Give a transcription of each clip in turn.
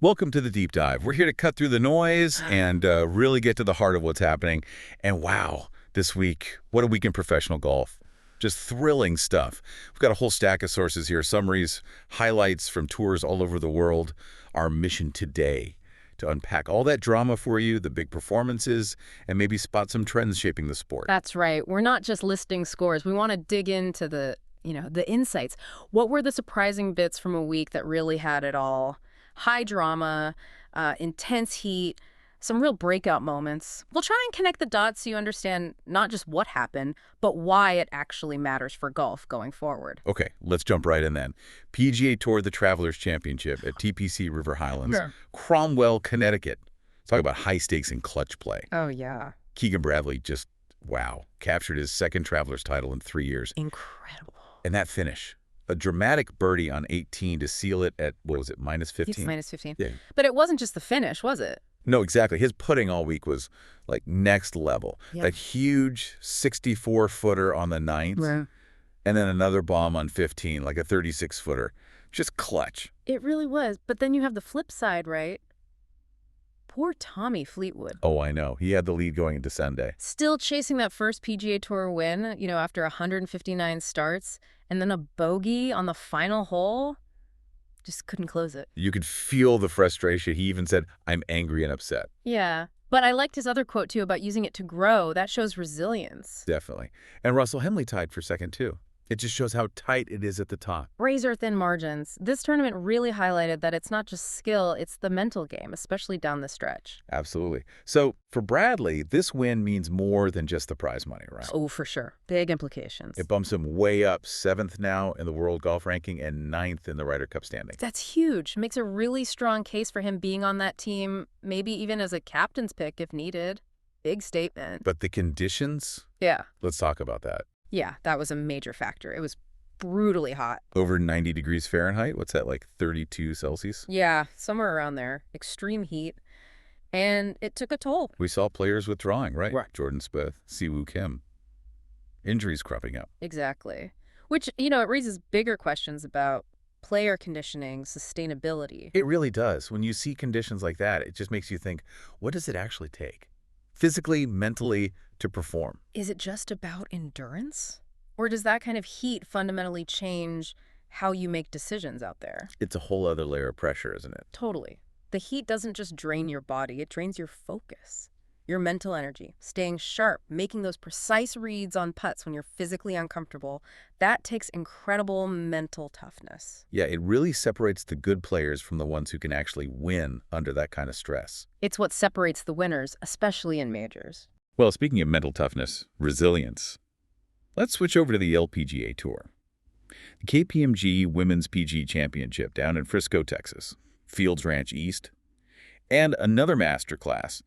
Welcome to the Deep Dive. We're here to cut through the noise and really get to the heart of what's happening. And wow, this week, what a week in professional golf. Just thrilling stuff. We've got a whole stack of sources here, summaries, highlights from tours all over the world. Our mission today, to unpack all that drama for you, the big performances, and maybe spot some trends shaping the sport. That's right. We're not just listing scores. We want to dig into the insights. What were the surprising bits from a week that really had it all? High drama, intense heat, some real breakout moments. We'll try and connect the dots so you understand not just what happened, but why it actually matters for golf going forward. Okay, let's jump right in then. PGA Tour, the Travelers Championship at TPC River Highlands, Cromwell, Connecticut. Talk about high stakes and clutch play. Oh, yeah. Keegan Bradley just, wow, captured his second Travelers title in 3 years. Incredible. And that finish. A dramatic birdie on 18 to seal it at, what was it, minus 15? It's minus 15. Yeah. But it wasn't just the finish, was it? No, exactly. His putting all week was like next level. Yeah. That huge 64-footer on the ninth, Right. and then another bomb on 15, like a 36-footer. Just clutch. It really was. But then you have the flip side, right? Poor Tommy Fleetwood. Oh, I know. He had the lead going into Sunday. Still chasing that first PGA Tour win, after 159 starts, and then a bogey on the final hole. Just couldn't close it. You could feel the frustration. He even said, "I'm angry and upset." Yeah. But I liked his other quote, too, about using it to grow. That shows resilience. Definitely. And Russell Henley tied for second, too. It just shows how tight it is at the top. Razor-thin margins. This tournament really highlighted that it's not just skill, it's the mental game, especially down the stretch. Absolutely. So for Bradley, this win means more than just the prize money, right? Oh, for sure. Big implications. It bumps him way up, 7th now in the world golf ranking and 9th in the Ryder Cup standing. That's huge. Makes a really strong case for him being on that team, maybe even as a captain's pick if needed. Big statement. But the conditions? Yeah. Let's talk about that. Yeah, that was a major factor. It was brutally hot. Over 90 degrees Fahrenheit? What's that, like 32 Celsius? Yeah, somewhere around there. Extreme heat. And it took a toll. We saw players withdrawing, right? Right. Jordan Spieth, Siwoo Kim. Injuries cropping up. Exactly. Which, it raises bigger questions about player conditioning, sustainability. It really does. When you see conditions like that, it just makes you think, what does it actually take? Physically, mentally, to perform. Is it just about endurance? Or does that kind of heat fundamentally change how you make decisions out there? It's a whole other layer of pressure, isn't it? Totally. The heat doesn't just drain your body, it drains your focus, your mental energy, staying sharp, making those precise reads on putts when you're physically uncomfortable. That takes incredible mental toughness. Yeah, it really separates the good players from the ones who can actually win under that kind of stress. It's what separates the winners, especially in majors. Well, speaking of mental toughness, resilience, let's switch over to the LPGA Tour. The KPMG Women's PGA Championship down in Frisco, Texas, Fields Ranch East, and another masterclass,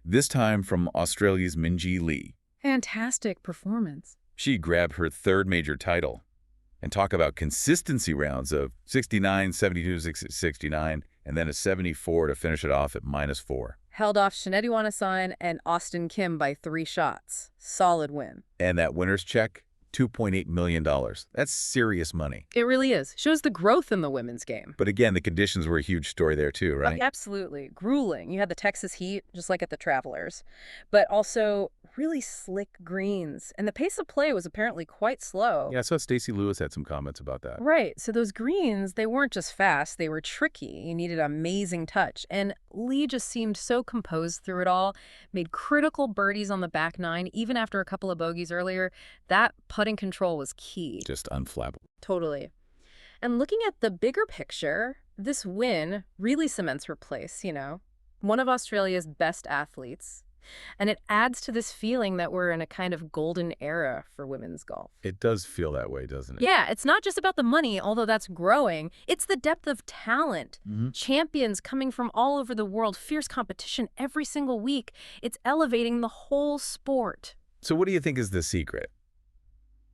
this time from Australia's Minjee Lee. Fantastic performance. She grabbed her third major title. And talk about consistency rounds of 69, 72, 69, and then a 74 to finish it off at -4. Held off Sinead Iwanasan and Austin Kim by 3 shots. Solid win. And that winner's check, $2.8 million. That's serious money. It really is. Shows the growth in the women's game. But again, the conditions were a huge story there too, right? Absolutely. Grueling. You had the Texas heat, just like at the Travelers. But also really slick greens. And the pace of play was apparently quite slow. Yeah, I saw Stacey Lewis had some comments about that. Right. So those greens, they weren't just fast, they were tricky. You needed amazing touch. And Lee just seemed so composed through it all, made critical birdies on the back nine, even after a couple of bogeys earlier. That putting control was key. Just unflappable. Totally. And looking at the bigger picture, this win really cements her place, one of Australia's best athletes. And it adds to this feeling that we're in a kind of golden era for women's golf. It does feel that way, doesn't it? Yeah, it's not just about the money, although that's growing. It's the depth of talent. Champions coming from all over the world, fierce competition every single week. It's elevating the whole sport. So what do you think is the secret?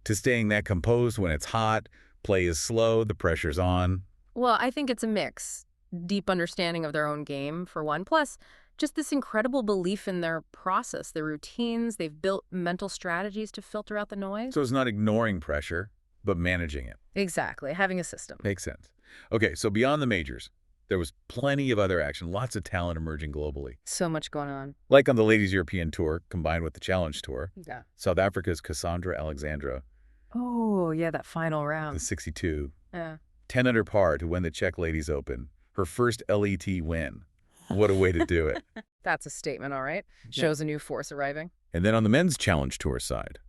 To staying that composed when it's hot, play is slow, the pressure's on? Well, I think it's a mix. Deep understanding of their own game, for one. Plus, just this incredible belief in their process, their routines. They've built mental strategies to filter out the noise. So it's not ignoring pressure, but managing it. Exactly. Having a system. Makes sense. Okay, so beyond the majors, there was plenty of other action, lots of talent emerging globally. So much going on. Like on the Ladies European Tour, combined with the Challenge Tour. Yeah. South Africa's Cassandra Alexandra, Oh, yeah, that final the round. 62, Yeah. 10 under par to win the Czech Ladies Open. Her first LET win. What a way to do it. That's a statement, all right. Shows a new force arriving. And then on the Men's Challenge Tour side.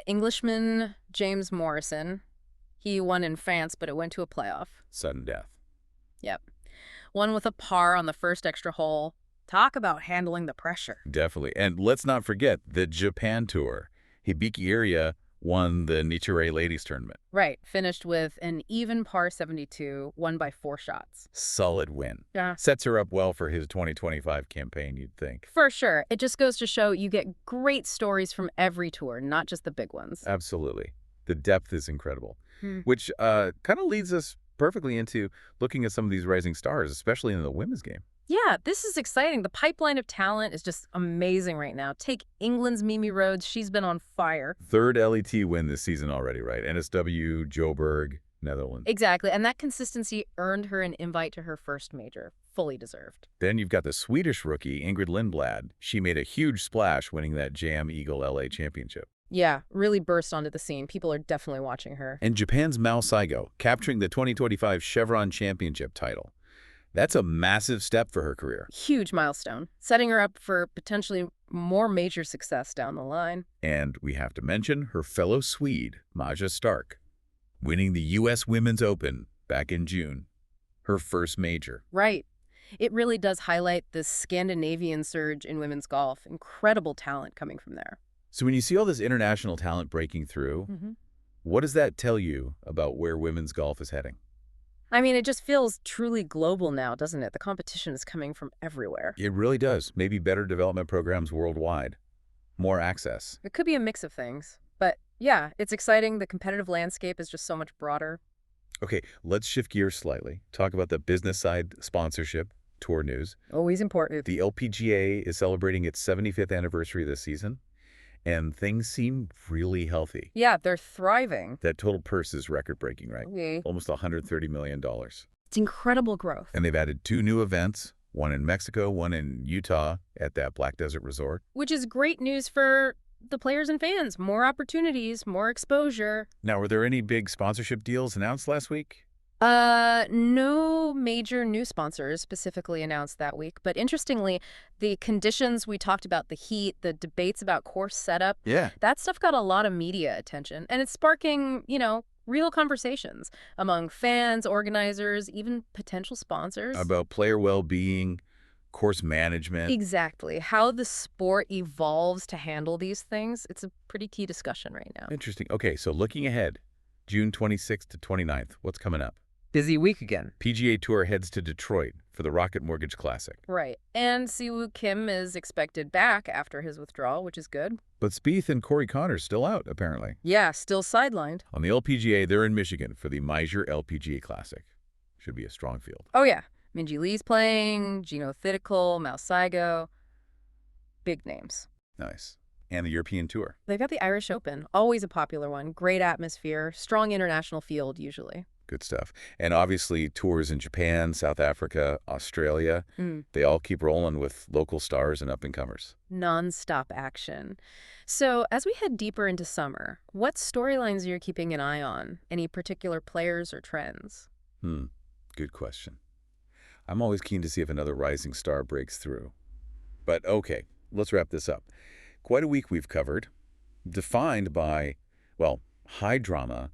Englishman James Morrison. He won in France, but it went to a playoff. Sudden death. Yep. Won with a par on the first extra hole. Talk about handling the pressure. Definitely. And let's not forget the Japan Tour. Hibiki Iria won the Nichirei Ladies Tournament. Right. Finished with an even par 72, won by 4 shots. Solid win. Yeah. Sets her up well for his 2025 campaign, you'd think. For sure. It just goes to show you get great stories from every tour, not just the big ones. Absolutely. The depth is incredible. Which kind of leads us perfectly into looking at some of these rising stars, especially in the women's game. Yeah, this is exciting. The pipeline of talent is just amazing right now. Take England's Mimi Rhodes. She's been on fire. 3rd LET win this season already, right? NSW, Joburg, Netherlands. Exactly. And that consistency earned her an invite to her first major. Fully deserved. Then you've got the Swedish rookie, Ingrid Lindblad. She made a huge splash winning that JM Eagle LA championship. Yeah, really burst onto the scene. People are definitely watching her. And Japan's Mao Saigo, capturing the 2025 Chevron Championship title. That's a massive step for her career. Huge milestone, setting her up for potentially more major success down the line. And we have to mention her fellow Swede, Maja Stark, winning the U.S. Women's Open back in June. Her first major. Right. It really does highlight the Scandinavian surge in women's golf. Incredible talent coming from there. So when you see all this international talent breaking through, what does that tell you about where women's golf is heading? I mean, it just feels truly global now, doesn't it? The competition is coming from everywhere. It really does. Maybe better development programs worldwide. More access. It could be a mix of things. But yeah, it's exciting. The competitive landscape is just so much broader. Okay, let's shift gears slightly. Talk about the business side, sponsorship, tour news. Always important. The LPGA is celebrating its 75th anniversary this season, and things seem really healthy. Yeah, they're thriving. That total purse is record-breaking, right? Okay. Almost $130 million. It's incredible growth. And they've added 2 new events, one in Mexico, one in Utah at that Black Desert Resort. Which is great news for the players and fans. More opportunities, more exposure. Now, were there any big sponsorship deals announced last week? No major new sponsors specifically announced that week. But interestingly, the conditions we talked about, the heat, the debates about course setup, that stuff got a lot of media attention. And it's sparking, real conversations among fans, organizers, even potential sponsors. About player well-being, course management. Exactly. How the sport evolves to handle these things. It's a pretty key discussion right now. Interesting. Okay, so looking ahead, June 26th to 29th, what's coming up? Busy week again. PGA Tour heads to Detroit for the Rocket Mortgage Classic. Right. And Siwoo Kim is expected back after his withdrawal, which is good. But Spieth and Corey Connors still out, apparently. Yeah, still sidelined. On the LPGA, they're in Michigan for the Meisner LPGA Classic. Should be a strong field. Oh, yeah. Minjee Lee's playing, Gino Thitikel, Mao Saigo. Big names. Nice. And the European Tour. They've got the Irish Open, always a popular one. Great atmosphere, strong international field usually. Good stuff. And obviously tours in Japan, South Africa, Australia. They all keep rolling with local stars and up-and-comers. Non-stop action. So as we head deeper into summer, what storylines are you keeping an eye on? Any particular players or trends? Good question. I'm always keen to see if another rising star breaks through. But okay, let's wrap this up. Quite a week we've covered, defined by, well, high drama,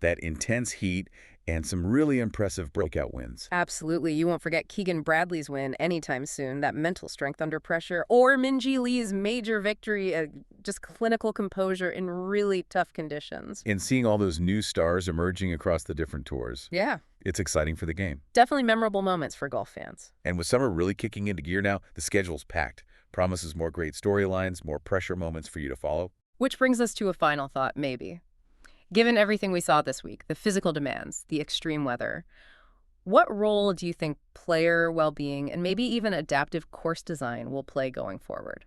that intense heat, and some really impressive breakout wins. Absolutely. You won't forget Keegan Bradley's win anytime soon, that mental strength under pressure, or Minjee Lee's major victory, just clinical composure in really tough conditions. And seeing all those new stars emerging across the different tours. Yeah. It's exciting for the game. Definitely memorable moments for golf fans. And with summer really kicking into gear now, the schedule's packed. Promises more great storylines, more pressure moments for you to follow. Which brings us to a final thought, maybe. Given everything we saw this week, the physical demands, the extreme weather, what role do you think player well-being and maybe even adaptive course design will play going forward?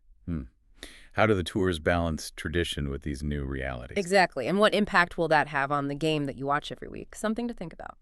How do the tours balance tradition with these new realities? Exactly. And what impact will that have on the game that you watch every week? Something to think about.